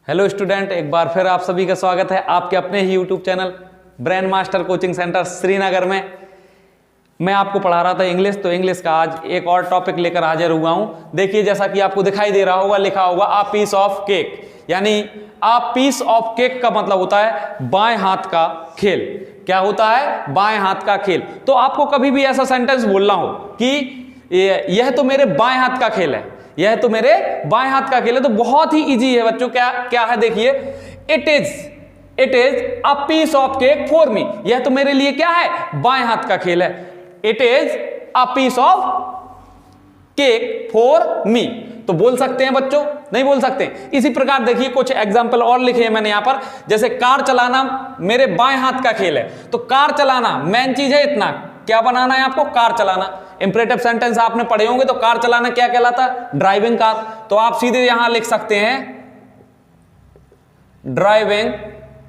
Hello student, एक बार फिर आप सभी का स्वागत है आपके अपने ही YouTube channel Brain Master coaching centre Srinagar में। मैं आपको पढ़ा रहा था इंग्लिश, तो इंग्लिश का आज एक और टॉपिक लेकर हाजिर हुआ हूं। देखिए, जैसा कि आपको दिखाई दे रहा होगा, लिखा होगा आ पीस ऑफ केक, यानी आ पीस ऑफ केक का मतलब होता है बाएं हाथ का खेल। क्या होता है? बाएं हाथ का खेल। तो आपको कभी भी ऐसा सेंटेंस बोलना हो कि यह तो मेरे बाएं हाथ का खेल है, यह तो मेरे बाएं हाथ का खेल है, तो बहुत ही इजी है बच्चों। क्या है? देखिए, it is a piece of cake for me. यह तो मेरे लिए क्या है? बाएं हाथ का खेल है। It is a piece of cake for me. तो बोल सकते हैं बच्चों? नहीं बोल सकते। इसी प्रकार देखिए, कुछ एग्जाम्पल और लिखे हैं मैंने यहां पर। जैसे कार चलाना मेरे बाएं हाथ का खेल है, तो कार चलाना मेन चीज है इतना। क्या बनाना है आपको? कार चलाना। इंपरेटिव सेंटेंस आपने पढ़े होंगे, तो कार चलाना क्या कहलाता है? Driving car. तो आप सीधे यहां लिख सकते हैं ड्राइविंग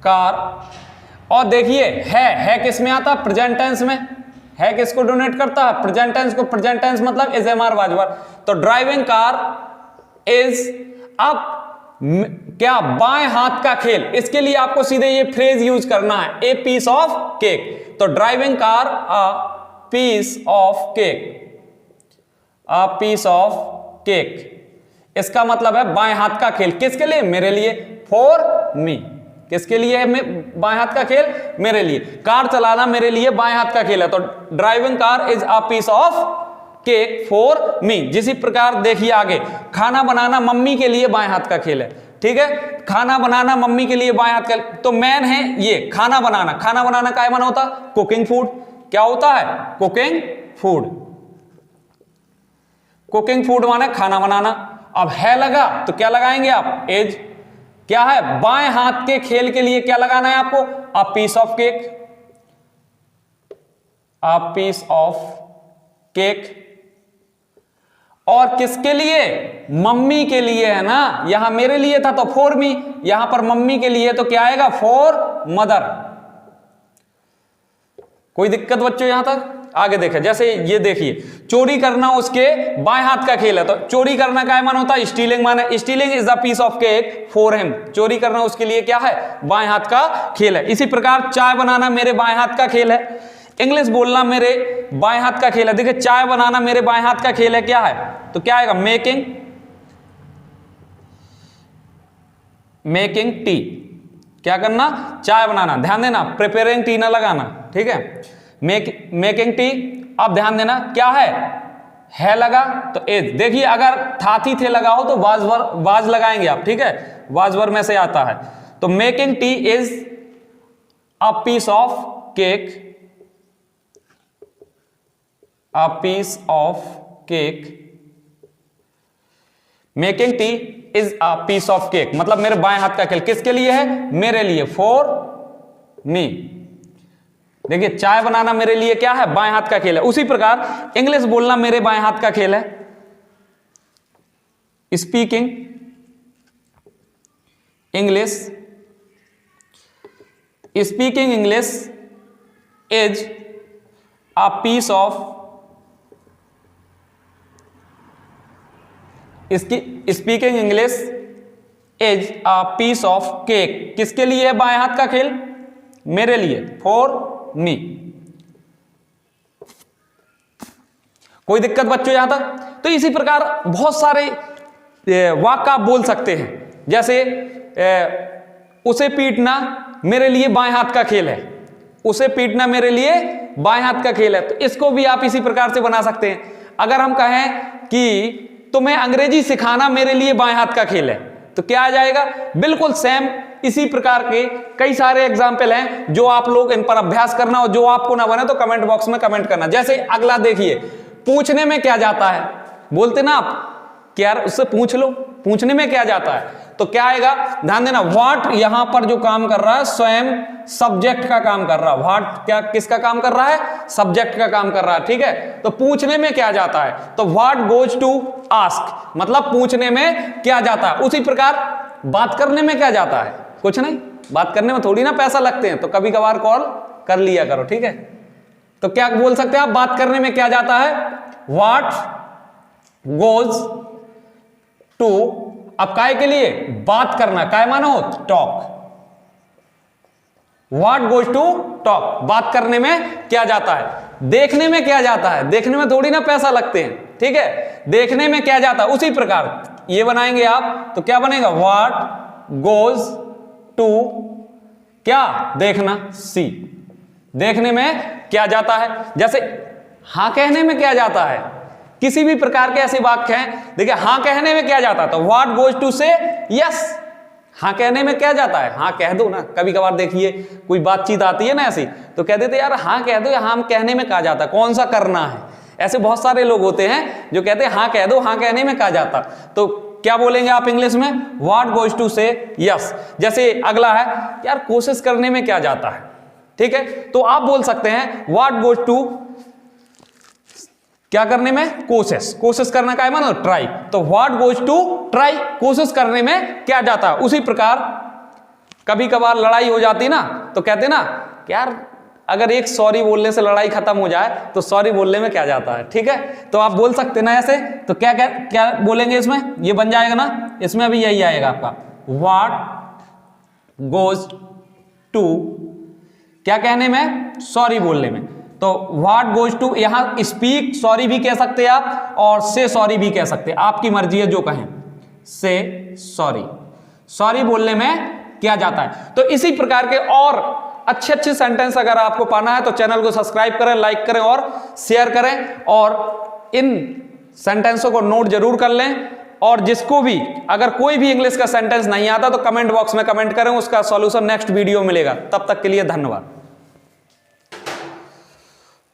कार। और देखिए, है किस में आता है? प्रेजेंट टेंस में। है किसको डोनेट करता है? प्रेजेंट टेंस को। प्रेजेंट टेंस मतलब इज एम आर वाजवर। तो ड्राइविंग कार इज अप क्या? बाएं हाथ का खेल। इसके लिए आपको सीधे ये फ्रेज यूज करना है, ए पीस ऑफ केक। तो driving car a piece of cake, a piece of cake. इसका मतलब है बाएं हाथ का खेल। किसके लिए? मेरे लिए। फॉर मी। किसके लिए है बाएं हाथ का खेल? मेरे लिए। कार चलाना मेरे लिए बाएं हाथ का खेल है, तो driving car is a piece of cake for me. जिसी प्रकार देखिए आगे, खाना बनाना मम्मी के लिए बाएं हाथ का खेल है। ठीक है, खाना बनाना मम्मी के लिए बाएं हाथ का। तो मैन है ये खाना बनाना। खाना बनाना काय बना होता? Cooking food. क्या होता है? Cooking food. कुकिंग फूड माने खाना बनाना। अब है लगा तो क्या लगाएंगे आप? एज। क्या है? बाएं हाथ के खेल के लिए क्या लगाना है आपको? A piece of cake, a piece of cake. और किसके लिए? मम्मी के लिए है ना। यहां मेरे लिए था तो फॉर मी, यहां पर मम्मी के लिए तो क्या आएगा? For mother. कोई दिक्कत बच्चों यहां तक? आगे देखें, जैसे ये देखिए, चोरी करना उसके बाएं हाथ का खेल है, तो चोरी करना का माना होता है? स्टीलिंग माने। Stealing is a piece of cake for him. चोरी करना उसके लिए क्या है? बाएं हाथ का खेल है। इसी प्रकार चाय बनाना मेरे बाएं हाथ का खेल है। इंग्लिश बोलना मेरे बाएं हाथ का खेल है। देखिए, चाय बनाना मेरे बाएं हाथ का खेल है। क्या है? तो क्या आएगा? Making tea. क्या करना? चाय बनाना। ध्यान देना, प्रिपेयरिंग टी ना लगाना। ठीक है, मेकिंग टी। अब ध्यान देना, क्या है लगा तो एज। देखिए, अगर थाती थे लगा हो तो वाज लगाएंगे आप। ठीक है, वाजवर में से आता है। तो making tea is a piece of cake, a piece of cake. Making tea is a piece of cake मतलब मेरे बाएं हाथ का खेल। किसके लिए है? मेरे लिए। फॉर मी। देखिए, चाय बनाना मेरे लिए क्या है? बाएं हाथ का खेल है। उसी प्रकार इंग्लिश बोलना मेरे बाएं हाथ का खेल है। Speaking English, speaking English is a piece of, speaking English is a piece of cake. किसके लिए है बाएं हाथ का खेल? मेरे लिए। For me. कोई दिक्कत बच्चों यहां तक? तो इसी प्रकार बहुत सारे वाक्य आप बोल सकते हैं। जैसे उसे पीटना मेरे लिए बाएं हाथ का खेल है। उसे पीटना मेरे लिए बाएं हाथ का खेल है, तो इसको भी आप इसी प्रकार से बना सकते हैं। अगर हम कहें कि तुम्हें अंग्रेजी सिखाना मेरे लिए बाएं हाथ का खेल है, तो क्या आ जाएगा? बिल्कुल सेम। इसी प्रकार के कई सारे एग्जाम्पल हैं जो आप लोग इन पर अभ्यास करना, और जो आपको ना बने तो कमेंट बॉक्स में कमेंट करना। जैसे अगला देखिए, पूछने में क्या जाता है? बोलते ना आप कि यार उससे पूछ लो, पूछने में क्या जाता है? तो क्या आएगा? ध्यान देना, व्हाट यहां पर जो काम कर रहा है स्वयं सब्जेक्ट का काम कर रहा है। व्हाट क्या किसका काम कर रहा है? सब्जेक्ट का काम कर रहा है। ठीक है, तो पूछने में क्या जाता है? तो व्हाट गोज टू आस्क मतलब पूछने में क्या जाता है। उसी प्रकार बात करने में क्या जाता है? कुछ नहीं, बात करने में थोड़ी ना पैसा लगते हैं, तो कभी कभार कॉल कर लिया करो। ठीक है, तो क्या बोल सकते हैं आप? बात करने में क्या जाता है? व्हाट गोज टू अब काय के लिए? बात करना, काय माना हो? Talk. What goes to talk, बात करने में क्या जाता है? देखने में क्या जाता है? देखने में थोड़ी ना पैसा लगते हैं, ठीक है, देखने में क्या जाता है। उसी प्रकार ये बनाएंगे आप तो क्या बनेगा? व्हाट गोज टू क्या? देखना, सी, देखने में क्या जाता है। जैसे हां कहने में क्या जाता है, किसी भी प्रकार के ऐसे वाक्य हैं, देखिए हां कहने में क्या जाता है, तो व्हाट गोज टू से यस, हाँ कहने में क्या जाता है? हाँ कह दो ना। कभी कभार देखिए कोई बातचीत आती है ना ऐसी, तो कह देते यार हाँ कह दो, या हाँ कहने में कहा जाता है, कौन सा करना है। ऐसे बहुत सारे लोग होते हैं जो कहते हैं हाँ कह दो, हाँ कहने में कहा जाता। तो क्या बोलेंगे आप इंग्लिश में? व्हाट गोज टू से यस। जैसे अगला है यार कोशिश करने में क्या जाता है, ठीक है, तो आप बोल सकते हैं व्हाट गोज टू क्या करने में? कोशिश, कोशिश करना का है मानो ट्राई, तो व्हाट गोज टू ट्राई, कोशिश करने में क्या जाता है। उसी प्रकार कभी कभार लड़ाई हो जाती ना, तो कहते ना यार अगर एक सॉरी बोलने से लड़ाई खत्म हो जाए तो सॉरी बोलने में क्या जाता है, ठीक है, तो आप बोल सकते ना ऐसे। तो क्या क्या क्या बोलेंगे इसमें? ये बन जाएगा ना, इसमें अभी यही आएगा आपका व्हाट गोज टू क्या कहने में? सॉरी बोलने में। तो व्हाट गोज टू, यहां स्पीक सॉरी भी कह सकते हैं आप और से सॉरी भी कह सकते हैं, आपकी मर्जी है जो कहें। से सॉरी, सॉरी बोलने में क्या जाता है। तो इसी प्रकार के और अच्छे अच्छे सेंटेंस अगर आपको पाना है तो चैनल को सब्सक्राइब करें, लाइक करें और शेयर करें, और इन सेंटेंसों को नोट जरूर कर लें। और जिसको भी अगर कोई भी इंग्लिश का सेंटेंस नहीं आता तो कमेंट बॉक्स में कमेंट करें, उसका सॉल्यूशन नेक्स्ट वीडियो मिलेगा। तब तक के लिए धन्यवाद।